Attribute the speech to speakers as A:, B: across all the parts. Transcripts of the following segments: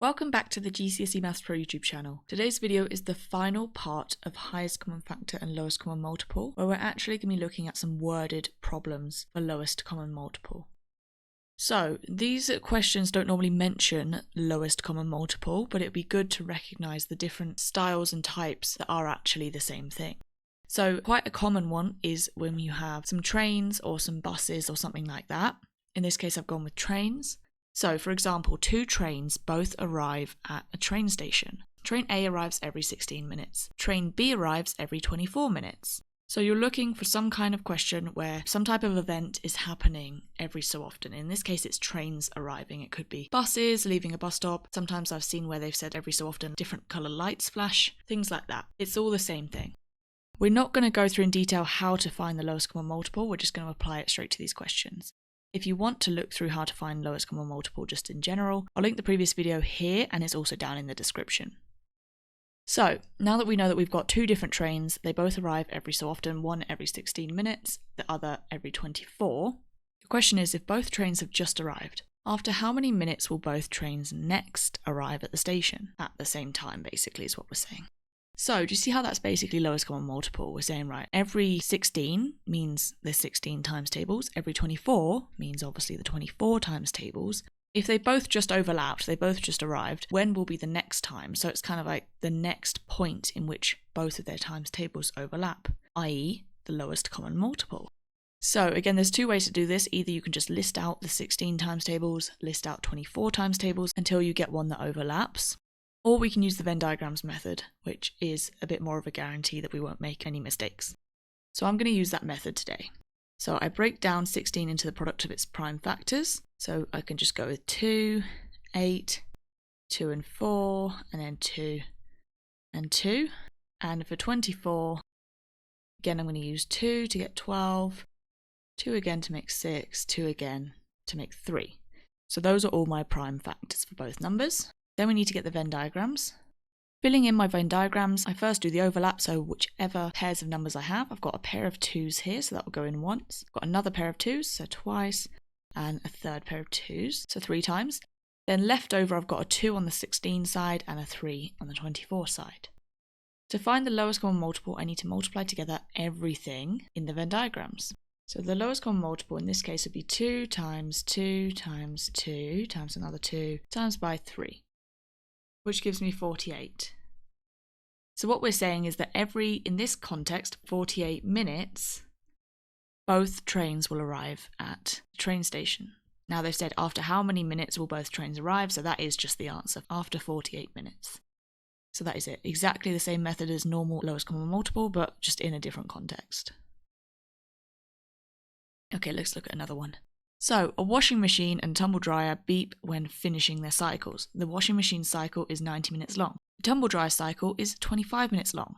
A: Welcome back to the GCSE Maths Pro YouTube channel. Today's video is the final part of highest common factor and lowest common multiple, where we're actually going to be looking at some worded problems for lowest common multiple. So these questions don't normally mention lowest common multiple, but it'd be good to recognise the different styles and types that are actually the same thing. So quite a common one is when you have some trains or some buses or something like that. In this case I've gone with trains. So, for example, two trains both arrive at a train station. Train A arrives every 16 minutes. Train B arrives every 24 minutes. So you're looking for some kind of question where some type of event is happening every so often. In this case, it's trains arriving. It could be buses leaving a bus stop. Sometimes I've seen where they've said every so often different colour lights flash, things like that. It's all the same thing. We're not going to go through in detail how to find the lowest common multiple. We're just going to apply it straight to these questions. If you want to look through how to find lowest common multiple just in general, I'll link the previous video here and it's also down in the description. So, now that we know that we've got two different trains, they both arrive every so often, one every 16 minutes, the other every 24. The question is, if both trains have just arrived, after how many minutes will both trains next arrive at the station? At the same time, basically, is what we're saying. So, do you see how that's basically lowest common multiple? We're saying, right, every 16 means there's 16 times tables. Every 24 means obviously the 24 times tables. If they both just overlapped, they both just arrived, when will be the next time? So it's kind of like the next point in which both of their times tables overlap, i.e. the lowest common multiple. So again, there's two ways to do this. Either you can just list out the 16 times tables, list out 24 times tables until you get one that overlaps. Or we can use the Venn diagrams method, which is a bit more of a guarantee that we won't make any mistakes. So I'm going to use that method today. So I break down 16 into the product of its prime factors. So I can just go with 2, 8, 2 and 4, and then 2 and 2. And for 24, again I'm going to use 2 to get 12, 2 again to make 6, 2 again to make 3. So those are all my prime factors for both numbers. Then we need to get the Venn diagrams. Filling in my Venn diagrams, I first do the overlap, so whichever pairs of numbers I have. I've got a pair of 2s here, so that will go in once. I've got another pair of 2s, so twice, and a third pair of 2s, so 3 times. Then left over, I've got a 2 on the 16 side and a 3 on the 24 side. To find the lowest common multiple, I need to multiply together everything in the Venn diagrams. So the lowest common multiple in this case would be 2 times 2 times 2 times another 2 times by 3. Which gives me 48. So what we're saying is that in this context, 48 minutes, both trains will arrive at the train station. Now they've said after how many minutes will both trains arrive, so that is just the answer, after 48 minutes. So that is it, exactly the same method as normal lowest common multiple, but just in a different context. Okay, let's look at another one. So, a washing machine and tumble dryer beep when finishing their cycles. The washing machine cycle is 90 minutes long. The tumble dryer cycle is 25 minutes long.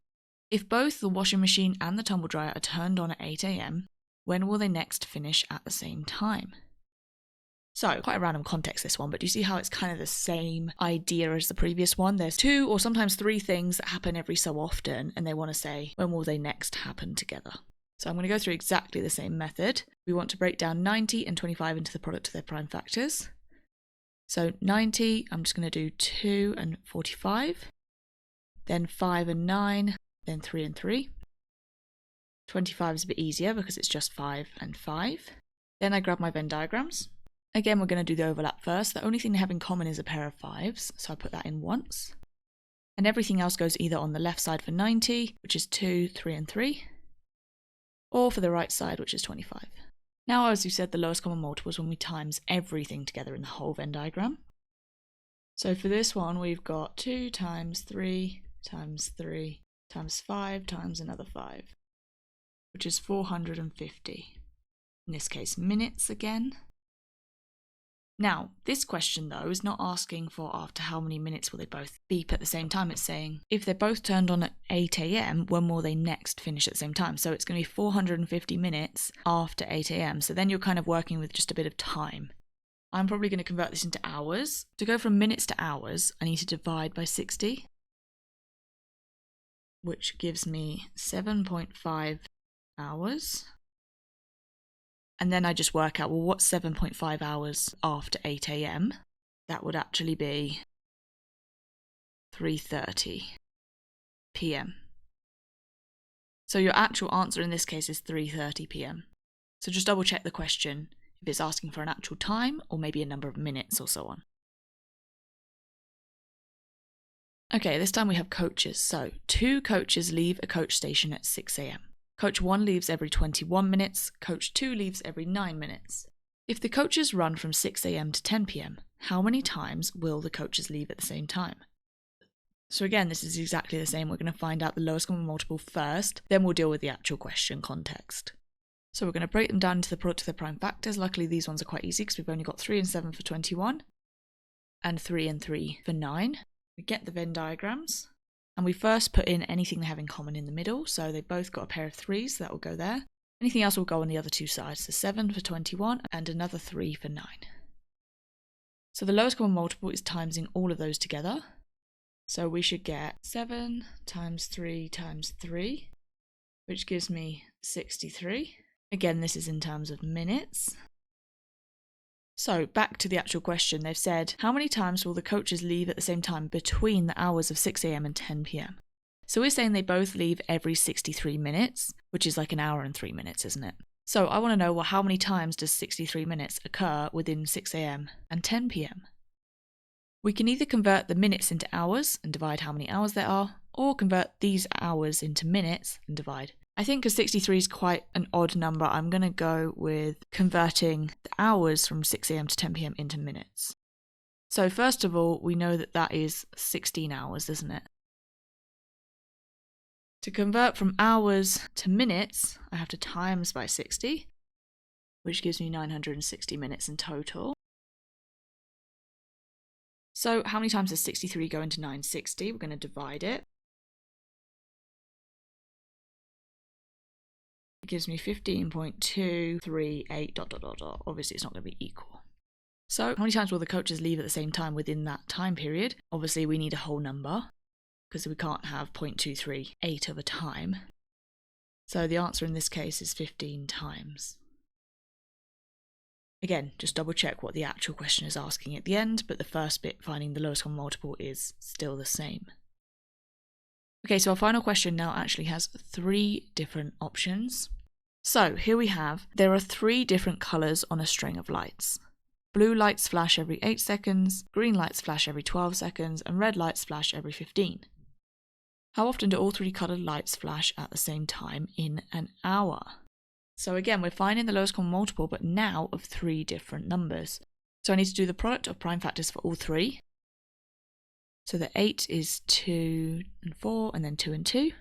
A: If both the washing machine and the tumble dryer are turned on at 8 AM, when will they next finish at the same time? So, quite a random context this one, but do you see how it's kind of the same idea as the previous one? There's 2 or sometimes 3 things that happen every so often, and they want to say, when will they next happen together? So I'm going to go through exactly the same method. We want to break down 90 and 25 into the product of their prime factors. So 90, I'm just going to do 2 and 45, then 5 and 9, then 3 and 3. 25 is a bit easier because it's just 5 and 5. Then I grab my Venn diagrams. Again, we're going to do the overlap first. The only thing they have in common is a pair of 5s, so I put that in once. And everything else goes either on the left side for 90, which is 2, 3 and 3, or for the right side, which is 25. Now, as we said, the lowest common multiple is when we times everything together in the whole Venn diagram. So for this one, we've got 2 times 3 times 3 times 5 times another 5, which is 450. In this case, minutes again. Now, this question, though, is not asking for after how many minutes will they both beep at the same time. It's saying, if they're both turned on at 8 AM, when will they next finish at the same time? So it's going to be 450 minutes after 8 AM. So then you're kind of working with just a bit of time. I'm probably going to convert this into hours. To go from minutes to hours, I need to divide by 60, which gives me 7.5 hours. And then I just work out, well, what's 7.5 hours after 8 AM? That would actually be 3:30 p.m. So your actual answer in this case is 3:30 p.m. So just double check the question if it's asking for an actual time or maybe a number of minutes or so on. Okay, this time we have coaches. So 2 coaches leave a coach station at 6 a.m. Coach 1 leaves every 21 minutes, coach 2 leaves every 9 minutes. If the coaches run from 6 a.m. to 10 p.m, how many times will the coaches leave at the same time? So again, this is exactly the same. We're going to find out the lowest common multiple first, then we'll deal with the actual question context. So we're going to break them down into the product of their prime factors. Luckily, these ones are quite easy because we've only got 3 and 7 for 21 and 3 and 3 for 9. We get the Venn diagrams and we first put in anything they have in common in the middle. So they both got a pair of 3s, so that will go there. Anything else will go on the other 2 sides. So 7 for 21 and another 3 for 9. So the lowest common multiple is timesing all of those together. So we should get 7 times 3 times 3, which gives me 63. Again, this is in terms of minutes. So back to the actual question, they've said, how many times will the coaches leave at the same time between the hours of 6 a.m. and 10 p.m? So we're saying they both leave every 63 minutes, which is like an hour and 3 minutes, isn't it? So I want to know, well, how many times does 63 minutes occur within 6 a.m. and 10 p.m? We can either convert the minutes into hours and divide how many hours there are, or convert these hours into minutes and divide. I think because 63 is quite an odd number, I'm going to go with converting the hours from 6 a.m. to 10 p.m. into minutes. So first of all, we know that that is 16 hours, isn't it? To convert from hours to minutes, I have to times by 60, which gives me 960 minutes in total. So how many times does 63 go into 960? We're going to divide it. It gives me 15.238 ... Obviously, it's not going to be equal. So how many times will the coaches leave at the same time within that time period? Obviously, we need a whole number because we can't have 0.238 of a time. So the answer in this case is 15 times. Again, just double check what the actual question is asking at the end, but the first bit, finding the lowest common multiple, is still the same. Okay, so our final question now actually has 3 different options. So here we have, there are 3 different colours on a string of lights. Blue lights flash every 8 seconds, green lights flash every 12 seconds, and red lights flash every 15. How often do all 3 coloured lights flash at the same time in an hour? So again, we're finding the lowest common multiple, but now of 3 different numbers. So I need to do the product of prime factors for all 3. So the 8 is 2 and 4, and then 2 and 2.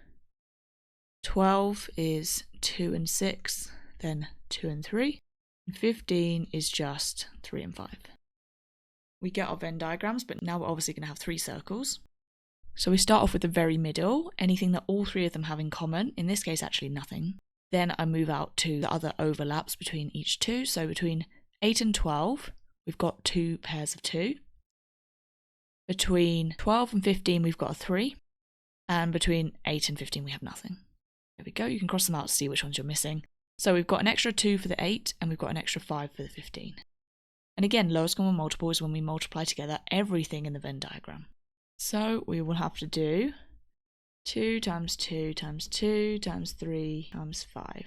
A: 12 is 2 and 6, then 2 and 3. And 15 is just 3 and 5. We get our Venn diagrams, but now we're obviously going to have 3 circles. So we start off with the very middle, anything that all 3 of them have in common, in this case actually nothing. Then I move out to the other overlaps between each 2. So between 8 and 12, we've got 2 pairs of 2. Between 12 and 15, we've got a 3. And between 8 and 15, we have nothing. There we go. You can cross them out to see which ones you're missing. So we've got an extra 2 for the 8, and we've got an extra 5 for the 15. And again, lowest common multiple is when we multiply together everything in the Venn diagram. So we will have to do 2 times 2 times 2 times 3 times 5,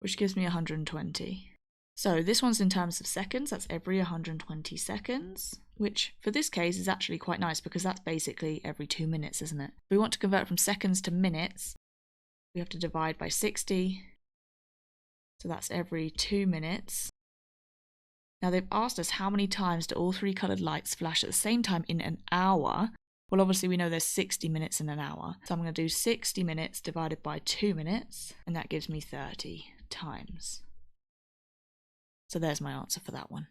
A: which gives me 120. So this one's in terms of seconds, that's every 120 seconds, which for this case is actually quite nice because that's basically every 2 minutes, isn't it? If we want to convert from seconds to minutes, we have to divide by 60, so that's every 2 minutes. Now they've asked us how many times do all 3 coloured lights flash at the same time in an hour. Well, obviously we know there's 60 minutes in an hour, so I'm going to do 60 minutes divided by 2 minutes, and that gives me 30 times. So there's my answer for that one.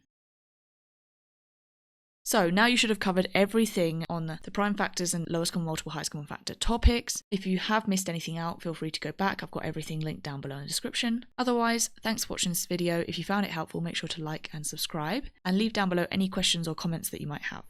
A: So now you should have covered everything on the prime factors and lowest common multiple, highest common factor topics. If you have missed anything out, feel free to go back. I've got everything linked down below in the description. Otherwise, thanks for watching this video. If you found it helpful, make sure to like and subscribe, and leave down below any questions or comments that you might have.